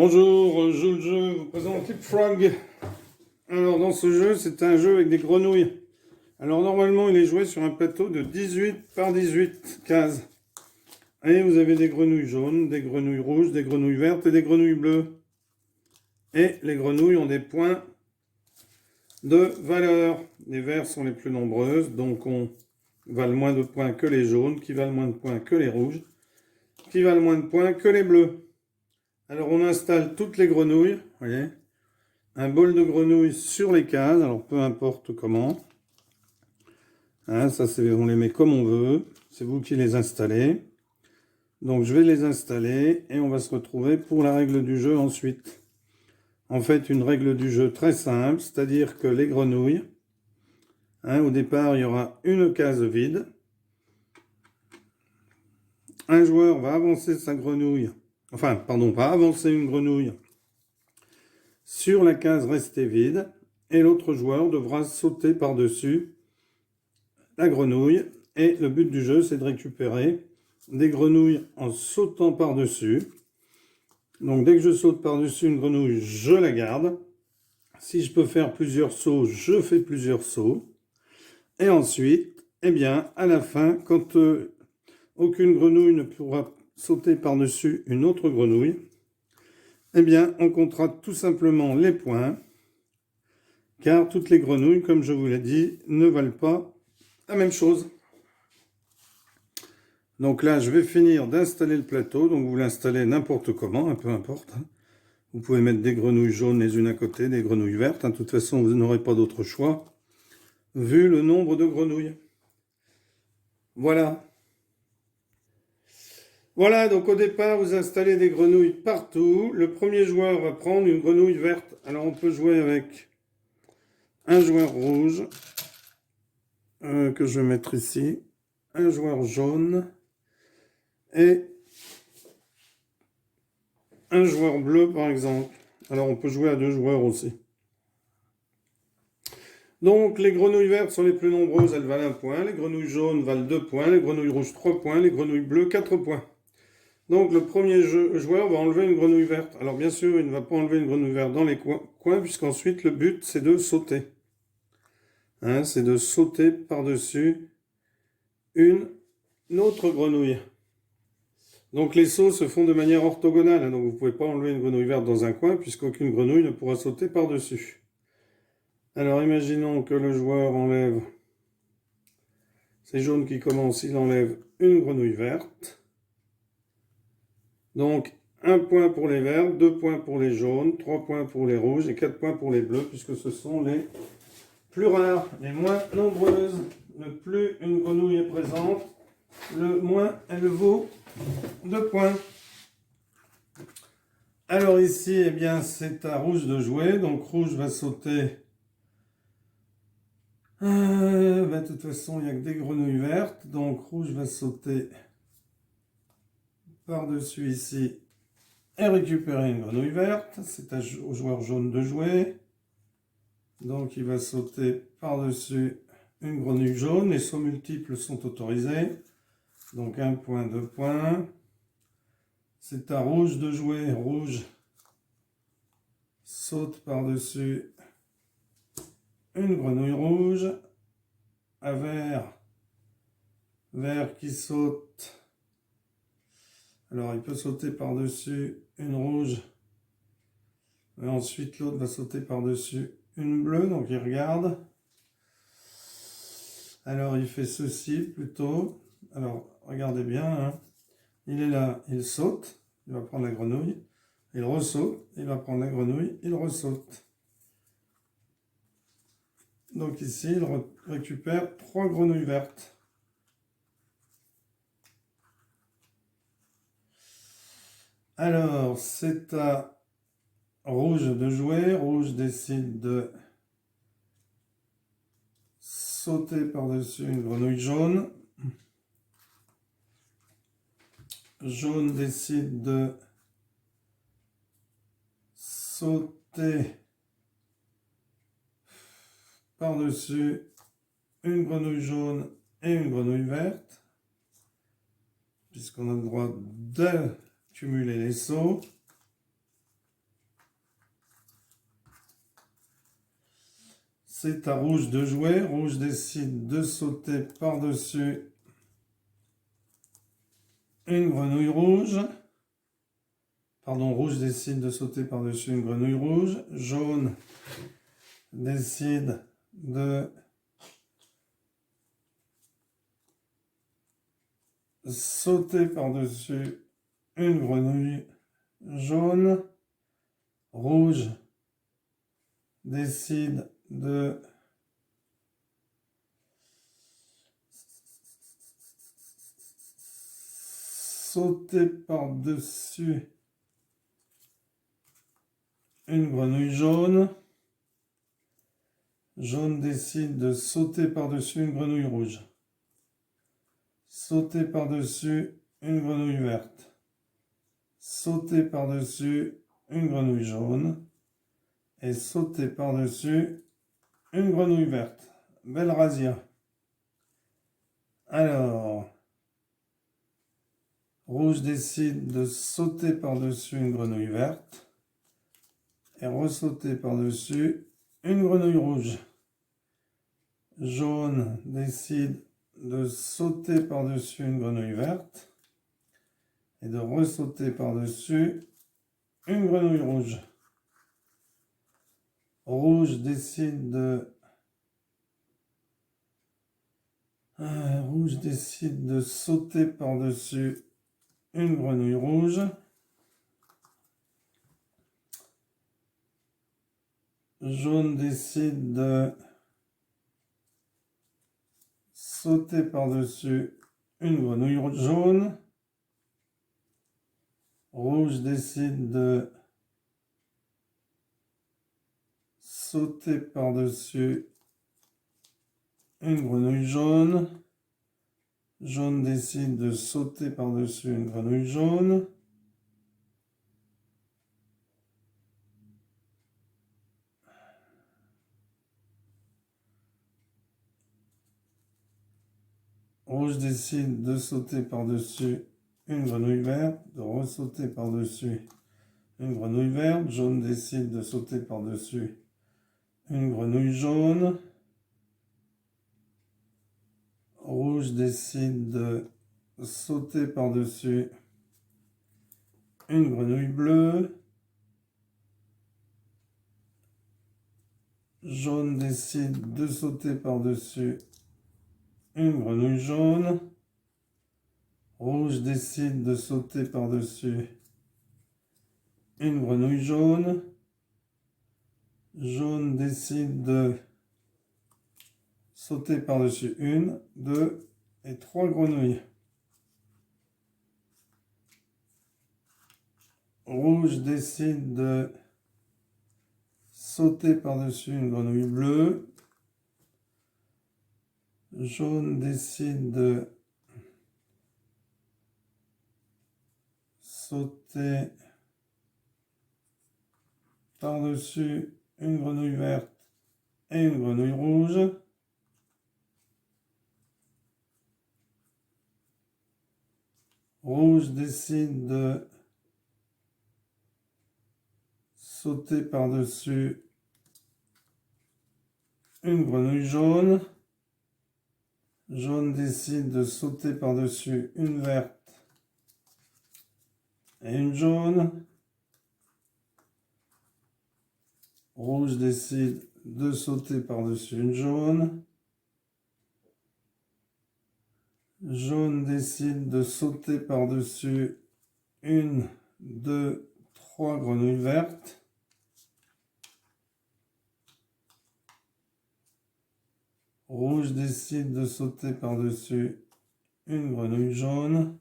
Bonjour, je joue le jeu, je vous présente Leapfrog. Alors dans ce jeu, c'est un jeu avec des grenouilles. Alors normalement, il est joué sur un plateau de 18 par 18 cases. Et vous avez des grenouilles jaunes, des grenouilles rouges, des grenouilles vertes et des grenouilles bleues. Et les grenouilles ont des points de valeur. Les verts sont les plus nombreuses, donc on valent moins de points que les jaunes, qui valent moins de points que les rouges, qui valent moins de points que les bleus. Alors on installe toutes les grenouilles, voyez, un bol de grenouilles sur les cases, alors peu importe comment. Hein, ça on les met comme on veut, c'est vous qui les installez. Donc je vais les installer et on va se retrouver pour la règle du jeu ensuite. En fait, une règle du jeu très simple, c'est-à-dire que les grenouilles, au départ il y aura une case vide. Un joueur va avancer sa grenouille, va avancer une grenouille sur la case restée vide et l'autre joueur devra sauter par-dessus la grenouille. Et le but du jeu, c'est de récupérer des grenouilles en sautant par-dessus. Donc dès que je saute par-dessus une grenouille, je la garde. Si je peux faire plusieurs sauts, je fais plusieurs sauts. Et ensuite, à la fin, quand aucune grenouille ne pourra sauter par-dessus une autre grenouille, on comptera tout simplement les points, car toutes les grenouilles, comme je vous l'ai dit, ne valent pas la même chose. Donc là, je vais finir d'installer le plateau, donc vous l'installez n'importe comment, peu importe. Vous pouvez mettre des grenouilles jaunes les unes à côté, des grenouilles vertes, de toute façon, vous n'aurez pas d'autre choix, vu le nombre de grenouilles. Voilà. Voilà, donc au départ, vous installez des grenouilles partout. Le premier joueur va prendre une grenouille verte. Alors on peut jouer avec un joueur rouge, que je vais mettre ici, un joueur jaune et un joueur bleu par exemple. Alors on peut jouer à deux joueurs aussi. Donc les grenouilles vertes sont les plus nombreuses, elles valent 1 point. Les grenouilles jaunes valent 2 points. Les grenouilles rouges 3 points. Les grenouilles bleues 4 points. Donc le premier joueur va enlever une grenouille verte. Alors bien sûr, il ne va pas enlever une grenouille verte dans les coins, puisqu'ensuite le but c'est de sauter. C'est de sauter par-dessus une autre grenouille. Donc les sauts se font de manière orthogonale. Donc vous ne pouvez pas enlever une grenouille verte dans un coin, puisqu'aucune grenouille ne pourra sauter par-dessus. Alors imaginons que le joueur enlève, c'est jaune qui commence, il enlève une grenouille verte. Donc 1 point pour les verts, 2 points pour les jaunes, 3 points pour les rouges et 4 points pour les bleus, puisque ce sont les plus rares, les moins nombreuses. Le plus une grenouille est présente, le moins elle vaut 2 points. Alors ici, c'est à rouge de jouer, donc rouge va sauter. De toute façon, il n'y a que des grenouilles vertes, donc rouge va sauter par-dessus ici et récupérer une grenouille verte. C'est au joueur jaune de jouer. Donc il va sauter par-dessus une grenouille jaune. Les sauts multiples sont autorisés. Donc 1 point, 2 points. C'est à rouge de jouer. Rouge saute par-dessus une grenouille rouge. À vert. Vert qui saute. Alors il peut sauter par-dessus une rouge. Et ensuite l'autre va sauter par-dessus une bleue. Donc il regarde. Alors il fait ceci plutôt. Alors regardez bien. Il est là, il saute. Il va prendre la grenouille. Il ressaute. Il va prendre la grenouille. Il ressaute. Donc ici il récupère 3 grenouilles vertes. Alors, c'est à rouge de jouer. Rouge décide de sauter par-dessus une grenouille jaune. Jaune décide de sauter par-dessus une grenouille jaune et une grenouille verte, puisqu'on a le droit de cumuler les sauts. C'est à rouge de jouer. Rouge décide de sauter par-dessus une grenouille rouge. Pardon, rouge décide de sauter par-dessus une grenouille rouge. Jaune décide de sauter par-dessus une grenouille jaune. Rouge décide de sauter par-dessus une grenouille jaune. Jaune décide de sauter par-dessus une grenouille rouge. Sauter par-dessus une grenouille verte. Sauter par-dessus une grenouille jaune. Et sauter par-dessus une grenouille verte. Belle razzia. Alors, rouge décide de sauter par-dessus une grenouille verte et ressauter par-dessus une grenouille rouge. Jaune décide de sauter par-dessus une grenouille verte et de ressauter par-dessus une grenouille rouge. Rouge décide de sauter par-dessus une grenouille rouge. Jaune décide de sauter par-dessus une grenouille jaune. Rouge décide de sauter par-dessus une grenouille jaune. Jaune décide de sauter par-dessus une grenouille jaune. Rouge décide de sauter par-dessus une grenouille verte, de ressauter par-dessus une grenouille verte. Jaune décide de sauter par-dessus une grenouille jaune. Rouge décide de sauter par-dessus une grenouille bleue. Jaune décide de sauter par-dessus une grenouille jaune. Rouge décide de sauter par-dessus une grenouille jaune. Jaune décide de sauter par-dessus une, deux et trois grenouilles. Rouge décide de sauter par-dessus une grenouille bleue. Jaune décide de sauter par-dessus une grenouille verte et une grenouille rouge. Rouge décide de sauter par-dessus une grenouille jaune. Jaune décide de sauter par-dessus une verte et une jaune. Rouge décide de sauter par-dessus une jaune. Jaune décide de sauter par-dessus une, deux, trois grenouilles vertes. Rouge décide de sauter par-dessus une grenouille jaune.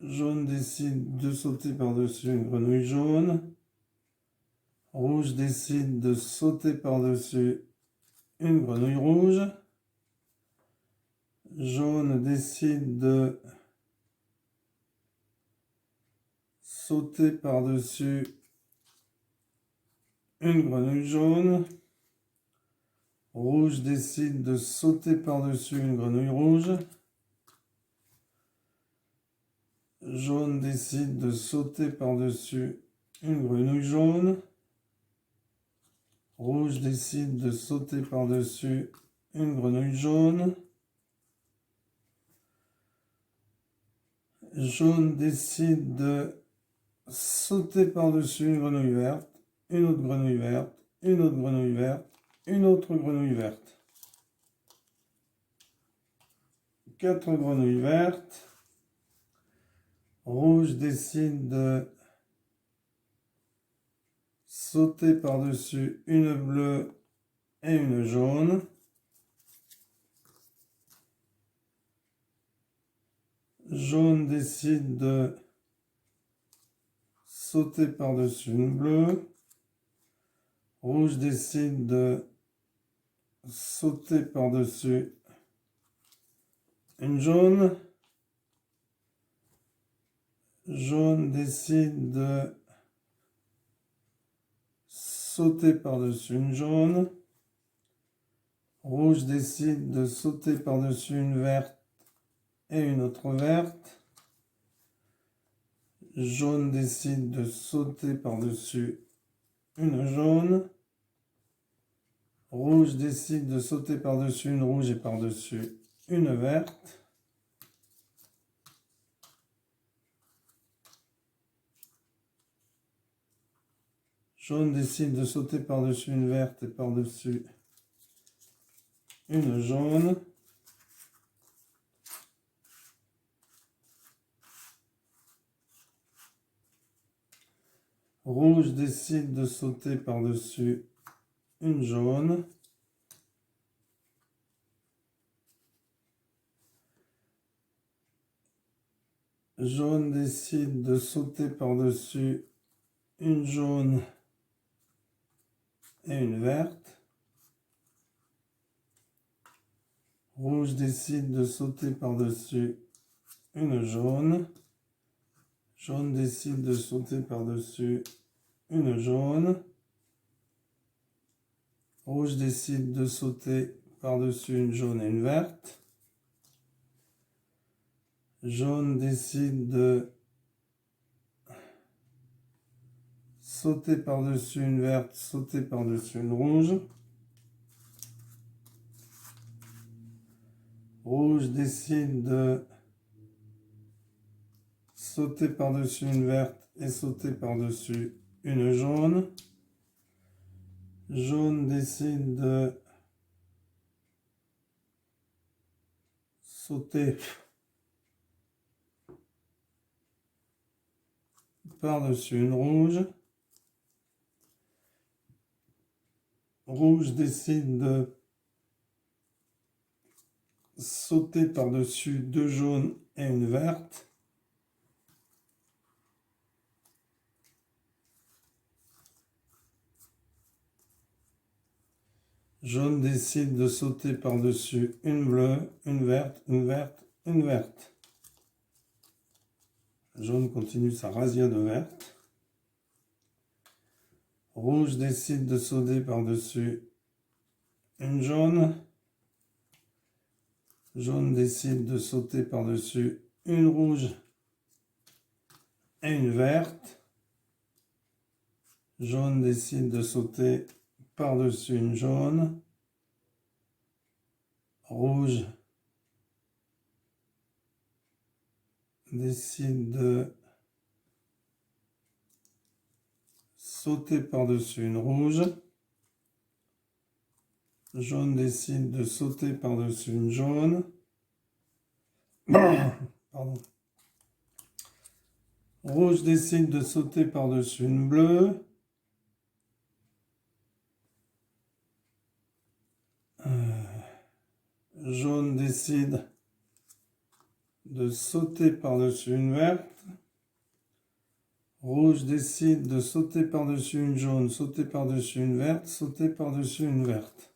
Jaune décide de sauter par-dessus une grenouille jaune. Rouge décide de sauter par-dessus une grenouille rouge. Jaune décide de sauter par-dessus une grenouille jaune. Rouge décide de sauter par-dessus une grenouille rouge. Jaune décide de sauter par-dessus une grenouille jaune. Rouge décide de sauter par-dessus une grenouille jaune. Jaune décide de sauter par-dessus une grenouille verte, une autre grenouille verte, une autre grenouille verte, une autre grenouille verte. 4 grenouilles vertes. Rouge décide de sauter par-dessus une bleue et une jaune. Jaune décide de sauter par-dessus une bleue. Rouge décide de sauter par-dessus une jaune. Jaune décide de sauter par-dessus une jaune. Rouge décide de sauter par-dessus une verte et une autre verte. Jaune décide de sauter par-dessus une jaune. Rouge décide de sauter par-dessus une rouge et par-dessus une verte. Jaune décide de sauter par-dessus une verte et par-dessus une jaune. Rouge décide de sauter par-dessus une jaune. Jaune décide de sauter par-dessus une jaune et une verte. Rouge décide de sauter par-dessus une jaune. Jaune décide de sauter par-dessus une jaune. Rouge décide de sauter par-dessus une jaune et une verte. Jaune décide de sauter par-dessus une verte, sauter par-dessus une rouge. Rouge décide de sauter par-dessus une verte et sauter par-dessus une jaune. Jaune décide de sauter par-dessus une rouge. Rouge décide de sauter par-dessus deux jaunes et une verte. Jaune décide de sauter par-dessus une bleue, une verte, une verte, une verte. Jaune continue sa razzia de verte. Rouge décide de sauter par-dessus une jaune. Jaune décide de sauter par-dessus une rouge et une verte. Jaune décide de sauter par-dessus une jaune. Rouge décide de sauter par-dessus une rouge. Jaune décide de sauter par-dessus une jaune. Pardon. Rouge décide de sauter par-dessus une bleue. Jaune décide de sauter par-dessus une verte. Rouge décide de sauter par-dessus une jaune, sauter par-dessus une verte, sauter par-dessus une verte.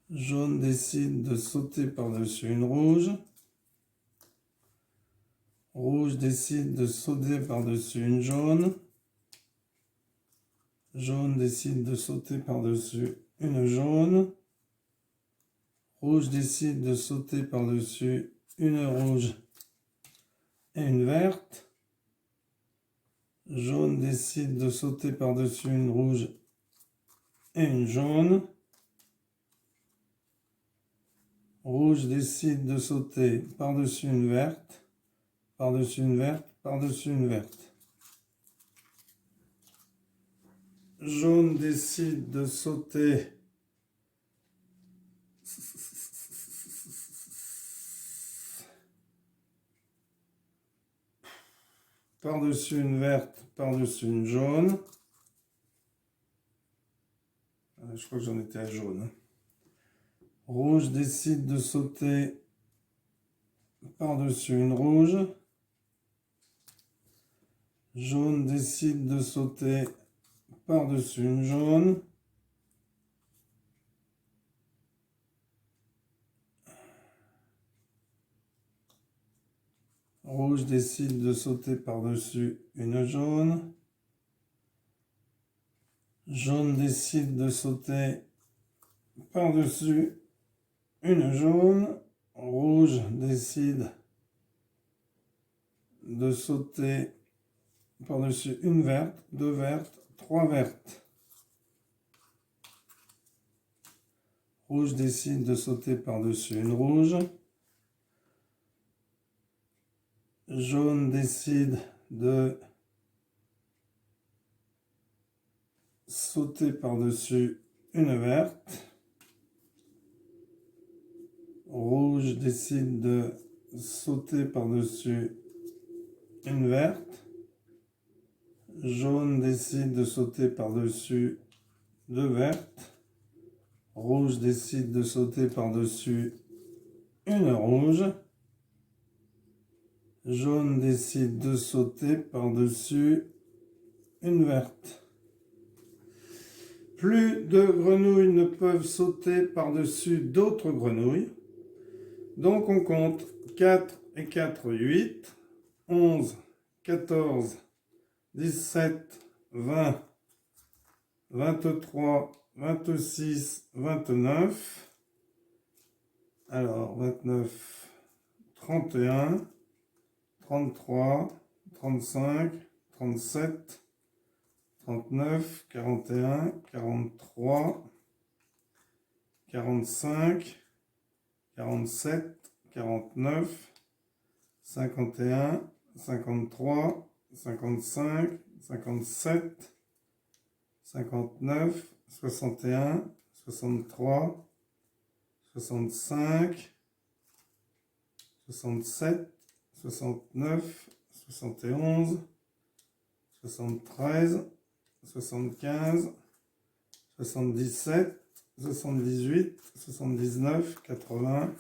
Jaune décide de sauter par-dessus une rouge. Rouge décide de sauter par-dessus une jaune. Jaune décide de sauter par-dessus une jaune. Rouge décide de sauter par-dessus une rouge et une verte. Jaune décide de sauter par-dessus une rouge et une jaune. Rouge décide de sauter par-dessus une verte, par-dessus une verte, par-dessus une verte. Jaune décide de sauter par-dessus une verte, par-dessus une jaune. Je crois que j'en étais à jaune. Rouge décide de sauter par-dessus une rouge. Jaune décide de sauter par-dessus une jaune. Rouge décide de sauter par-dessus une jaune. Jaune décide de sauter par-dessus une jaune. Rouge décide de sauter par-dessus une verte, deux vertes, trois vertes. Rouge décide de sauter par-dessus une rouge. Jaune décide de sauter par-dessus une verte. Rouge décide de sauter par-dessus une verte. Jaune décide de sauter par-dessus deux vertes. Rouge décide de sauter par-dessus une rouge. Jaune décide de sauter par-dessus une verte. Plus de grenouilles ne peuvent sauter par-dessus d'autres grenouilles. Donc on compte 4 et 4, 8, 11, 14, 17, 20, 23, 26, 29. Alors 29, 31, 33, 35, 37, 39, 41, 43, 45, 47, 49, 51, 53, 55, 57, 59, 61, 63, 65, 67, 69, 71, 73, 75, 77, 78, 79, 80,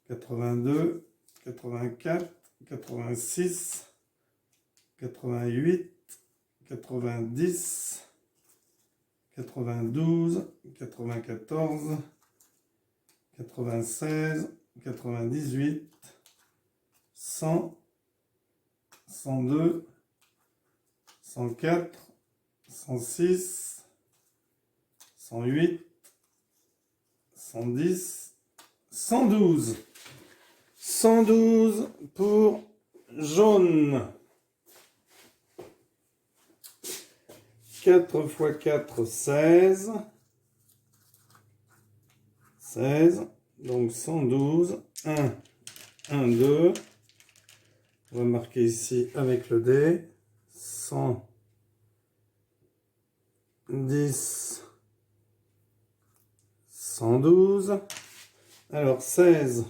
82, 84, 86, 88, 90, 92, 94, 96, 98, 100, 102, 104, 106, 108, 110, 112. 112 pour jaune. 4 x 4, 16. 16. Donc 112. 1, 1, 2. On va marquer ici avec le dé. 110. 112. Alors 16.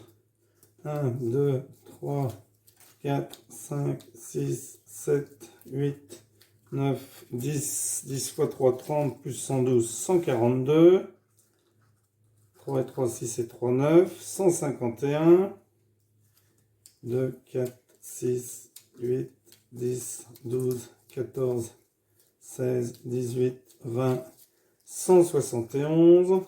1, 2, 3, 4, 5, 6, 7, 8, 9, 10. 10 x 3, 30, plus 112, 142. 3 et 3, 6 et 3, 9. 151. 2, 4, 6, 8, 10, 12, 14, 16, 18, 20, 171.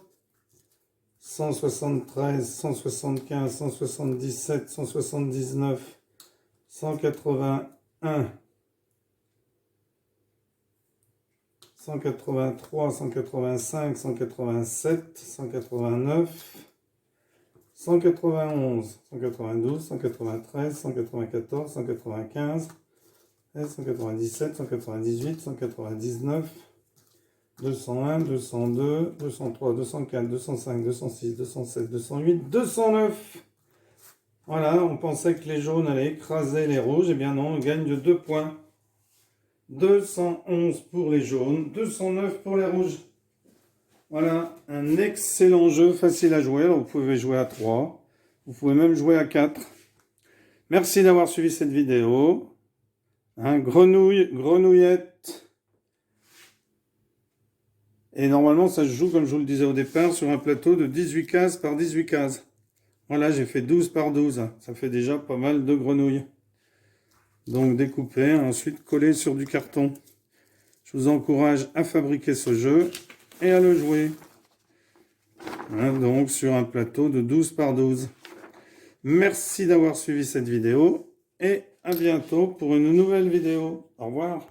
173, 175, 177, 179, 181, 183, 185, 187, 189, 191, 192, 193, 194, 195 196, 197, 198, 199, 201, 202, 203, 204, 205, 206, 207, 208, 209. Voilà, on pensait que les jaunes allaient écraser les rouges. Eh bien non, on gagne de 2 points. 211 pour les jaunes, 209 pour les rouges. Voilà, un excellent jeu, facile à jouer. Alors, vous pouvez jouer à 3, vous pouvez même jouer à 4. Merci d'avoir suivi cette vidéo. Grenouille, grenouillette. Et normalement, ça se joue, comme je vous le disais au départ, sur un plateau de 18 cases par 18 cases. Voilà, j'ai fait 12 par 12. Ça fait déjà pas mal de grenouilles. Donc, découper, ensuite coller sur du carton. Je vous encourage à fabriquer ce jeu et à le jouer. Voilà, donc, sur un plateau de 12 par 12. Merci d'avoir suivi cette vidéo et à bientôt pour une nouvelle vidéo. Au revoir.